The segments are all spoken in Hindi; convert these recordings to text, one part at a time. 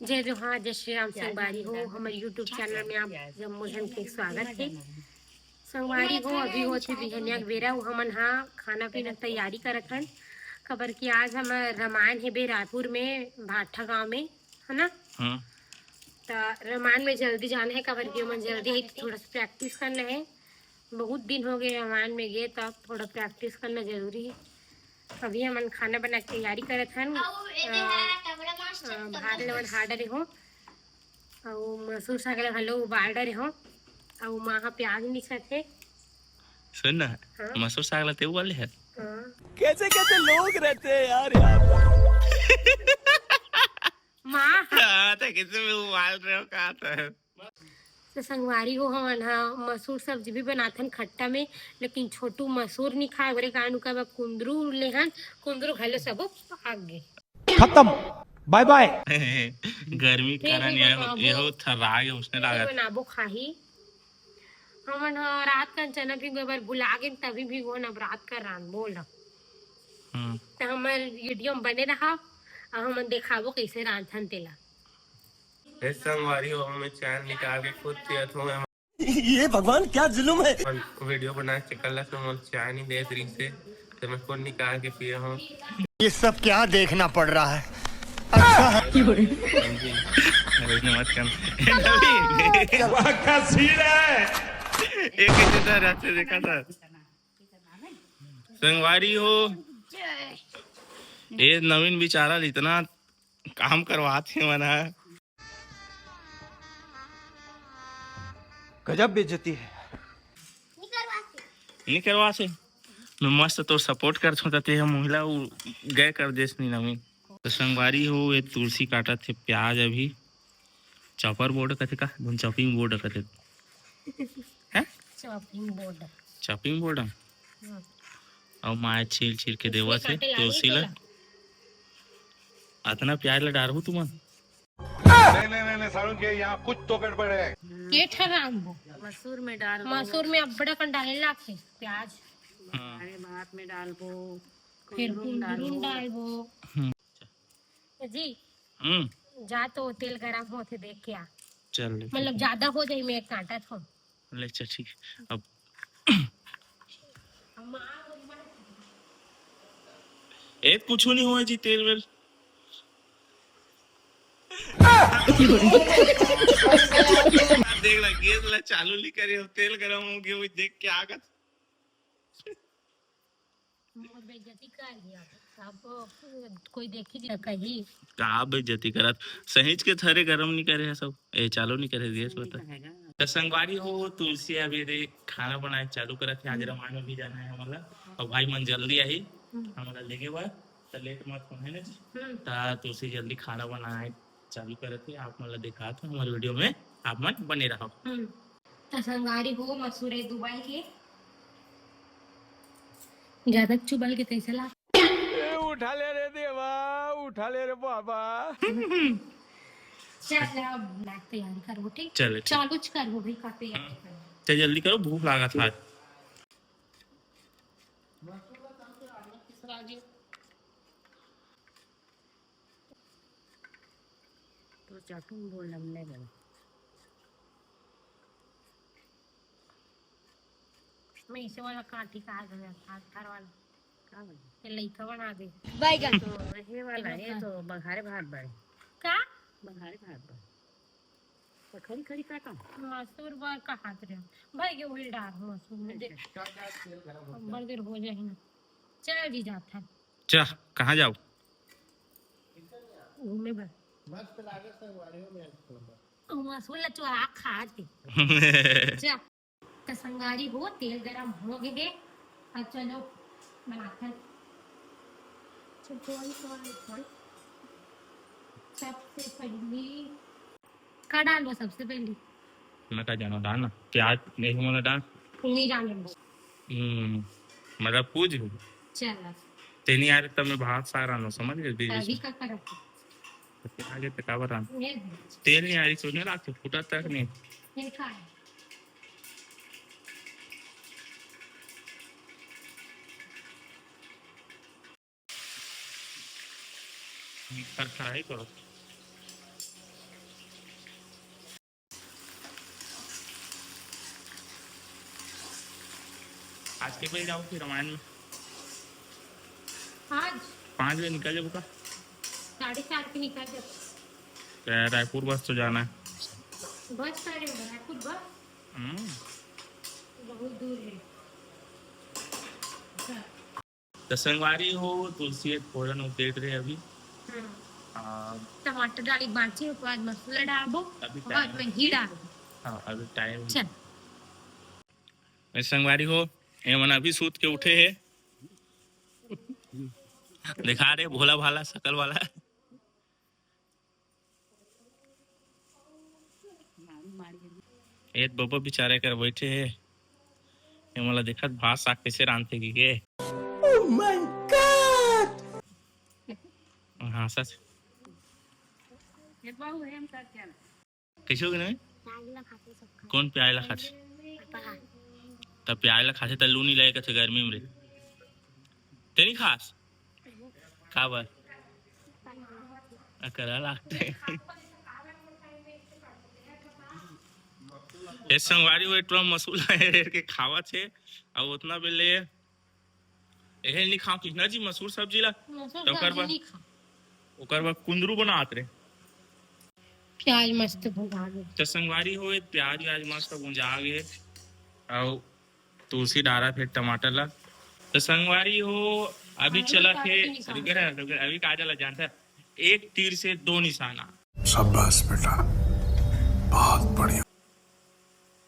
जय जोहार, जय श्री राम। संगवारी हो हमारे यूट्यूब चैनल में आप मोजन के स्वागत है। संगवारी हो अभी होती बिहनिया बेरा हमन हाँ खाना पीना तैयारी करत हन। खबर की आज हम रामायण है बे रायपुर में भाठा गांव में है ना। तो रामायण में जल्दी जाना है। खबर की मन जल्दी है, थोड़ा सा प्रैक्टिस करना है। बहुत दिन हो गए रामायण में गए, तो थोड़ा प्रैक्टिस करना जरूरी है। अभी हम खाना बना के तैयारी करत हन। भात लेवन हार्डर हो और मसूर साग घलो उबाल डरे हो और वहाँ प्याज मिसत है। सुन ना। हाँ? मसूर साग लाते वाले है। हाँ। कैसे कैसे लोग रहते हैं यार यहाँ पर। माँ तो कैसे में उबाल रहे हो कहा था? तो संगवारी हो हमन हाँ मसूर सब्जी भी बनाथन खट्टा में, लेकिन छोटू मसूर नहीं खाए बरे कारण का कुंदरू लेहन कुंदरू घलो सब आगे खत्म, बाय बाय। गर्मी फिर कारण भी यहो थर्रा गया उसने लागत। बनाबो खाही हमन हाँ रात का चना भी गोबर भुला गए तभी भी वो अब रात का रान बोल तो हमार वीडियो में बने रहा और हम दिखाबो कैसे रांधन तेला। संगवारी हो हमें चैन निकाल के खुद पिया था। ये भगवान क्या जुल्म है। वीडियो बना के कल से मैं चाय नहीं दे रही से तो मैं खुद निकाल के पिया हूँ। ये सब क्या देखना पड़ रहा है। अच्छा है। मत कर देखा था संगवारी हो। ये नवीन बिचारा इतना काम करवाते मना गजब बेइज्जती है। नहीं करवा से मैं मस्त तो सपोर्ट कर छोड़ते हम महिला गए कर देश नहीं नवीन। तो संगवारी हो ये तुलसी काटा थे प्याज अभी चॉपर बोर्ड कथे का चॉपिंग बोर्ड कथे हैं चॉपिंग बोर्ड और माय छील छील के देवा से तुलसी ला अतना प्याज ला डालबू तुम। नहीं सारुण के यहाँ कुछ तो गड़बड़ है। के ठहराबो मसूर में अबड़ा कन डाले लाके प्याज भात में डालबो फिर कुंदरू डालबो जी। जा तो तेल गरम होते देख के आ। चल मतलब ज्यादा हो जाए मैं कांटा था ले चल ठीक अब एक कुछ नहीं हुआ जी तेल वेल देख ला गैस ला चालू नहीं करे तेल गरम हो गया देख के आगत बेइज्जती कर दिया सब कोई देखी कही का बेइज्जती करत सहीज के थरे गरम नहीं करे है सब ए चालू नहीं करे गैस बता। तो संगवारी हो तुलसी अभी दे खाना बनाए चालू करत है। आज रामायण में भी जाना है हमारा और भाई मन जल्दी आई हमारा लेके बा तो लेट मत हो है ना जी। ता तुलसी जल्दी खाना बनाए चालू करत है आप मतलब दिखा था हमारे वीडियो में आप मन बने रहो। तो संगवारी हो मसूरे दुबई के ज्यादा चुबल के तैसे ला उठा ले रे देवा, उठा ले रे बाबा। चल अब ना तैयारी करो ठीक चल चालू करो भाई का तैयारी करो चल जल्दी करो भूख लगा था। तो चाटू बोल हमने गए मैं इसे वाला काटी का आ गया थार वाला का ये लइका बना दे बैगन तो ये वाला है तो बघारे भात बड़े का बघारे भात बड़े तो खरी खरी काटा मसूर बार का हाथ रे भाई के उल डाल मसूर में दे बड़ देर हो जाए ना चल जी जाता है चा कहाँ जाओ घूमे बस मस्त लागे संगवारी में मसूर ला चुरा खा दे जा तो संगारी हो तेल गरम हो गए अब चलो बनाते हैं। सबसे पहली का डालो सबसे पहली मैं का जानो डाल ना प्याज नहीं मतलब डाल नहीं डालो मतलब पूछ चल तेनी यार तब मैं बहुत सारा नो समझ गए बीच अभी में का करा आगे तकावर रान ये तेल नहीं आ रही सोने रात फुटा तक नहीं ये खाए कर खाए करो आज के बजे जाओ फिर रामायण में? आज 5 बजे निकल जाओ का? 4:30 पे निकल जाओ। रायपुर बस तो जाना है। बस करे रायपुर बस हम्म। बहुत दूर है। तो संगवारी हो तुलसी फोरन उतेर रहे अभी। हाँ। टमाटर डाली बांची उसके बाद मसाला डाल दो अभी और बाद में घी डाल दो। हाँ अभी टाइम। चल संगवारी हो ये मन अभी सूत के उठे है। दिखा रहे भोला भाला शकल वाला। एक बब्बा बेचारे कर बैठे है। ये मला देखत भात साग कैसे रांधते की के। Oh my God! हाँ सच कैसे हो गए? कौन प्याज ला खाते? तब प्याज ला खाते तल्लू नहीं लगेगा थे गर्मी में रे। तेरी खास का बार करा लागते। ये संगवारी वो इतना मसूला है के खावा छे और उतना बेले एहे नहीं खाओ कितना जी मसूर सब्जी ला तो ओकर बाद कुंदरू बनात रे। प्याज मस्त भुना दो। तो संगवारी हो प्याज व्याज मस्त भुंजा गए और तुलसी डारा फिर टमाटर ला। तो संगवारी हो अभी चला थे अभी कहा चला जानता एक तीर से 2 निशाना। शाबाश बेटा, बहुत बढ़िया।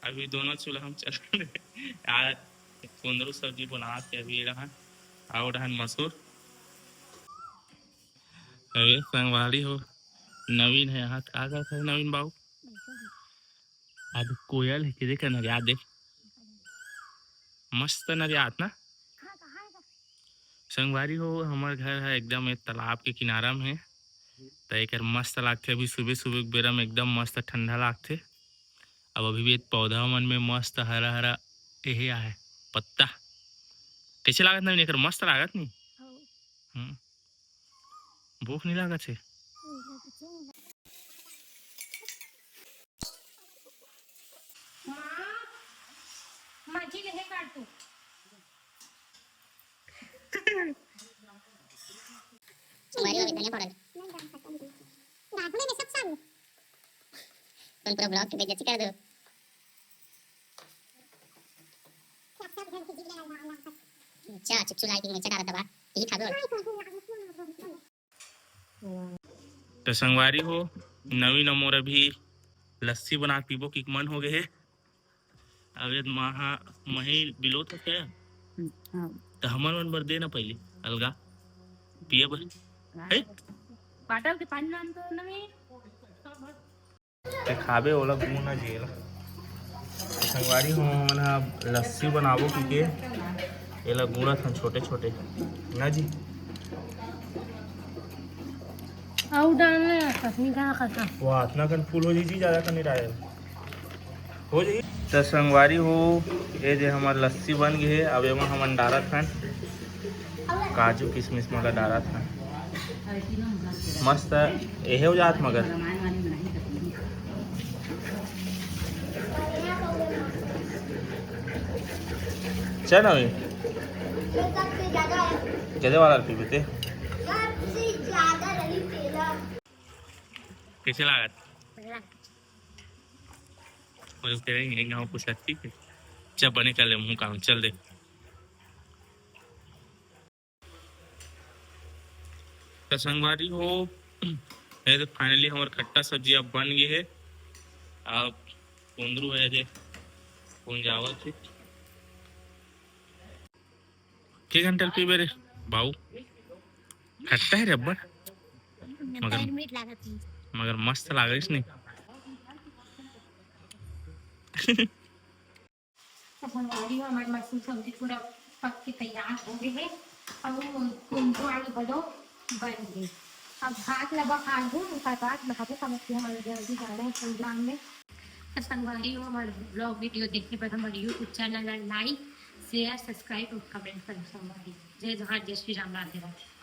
अभी दोनों चूल्हा हम चल रहे यार। कुंदरू सब्जी बना के अभी रहा और रहन मसूर। अभी संगवारी हो नवीन है यहाँ क्या करता है नवीन बाबू? आज कोयल है कि देख नरियात देख मस्त नरियात ना। संगवारी हो हमारे घर है एकदम एक तालाब के किनारा में है। तो एक मस्त लागते अभी सुबह सुबह बेरा में एकदम मस्त ठंडा लागते। अब अभी भी एक पौधा मन में मस्त हरा हरा यही है पत्ता कैसे लागत नवीन एक मस्त लागत नहीं। भूख नहीं लागत है। माझी लेहे काढतो हमारी अभी धनिया पाउडर रात में सब साल तुम पूरा ब्लॉग की बेइज्जती कर दो। अच्छा चिप्स लाइक मिर्चा डाला दबा यही खा दो। तो संगवारी हो नवीन अमोर अभी लस्सी बना पीबो की मन हो गए है। अवे महा मही बिलो तो क्या तो हमर मन बर दे ना पहले अलगा पिए बर है बाटल के पानी लान तो नवी ते खाबे ओला गुण ना जेला। संगवारी हो मना लस्सी बनाबो की के एला गुणा थन छोटे छोटे ना जी आउ डालने कसनी का खाता वो इतना कन फूल हो जी ज्यादा कन नहीं डाले हो जी। तो संगवारी हो ये जो हमार लस्सी बन गई है अब एमा हमन डारा थन काजू किशमिश मगा डारा था मस्त यहे हो जात मगर चल अभी ज्यादा वाला पी बेटे कैसे लागत तेरे गाँव पूछा ठीक है जब बने कर ले मुँह काम चल दे। तो संगवारी हो ये तो फाइनली हमारे खट्टा सब्जी अब बन गई है। अब कुंदरू है जे पुंजावल थे के घंटे पी बेरे बाऊ खट्टा है रब्बर मगर मस्त लागस नहीं। संगवारी हो हमारी मसूर सब्जी पूरा पक के तैयार हो गई है और कुंदरू आलू बदो बन गई। अब भात लगा खा दूँ उसका बाद नहाते समझते हमारे जल्दी जाना है प्रोग्राम में। तो संगवारी हो हमारे ब्लॉग वीडियो देखने पर हमारे YouTube channel like share subscribe और कमेंट करें। संगवारी जय जवाहर जय श्री राम राधे राधे।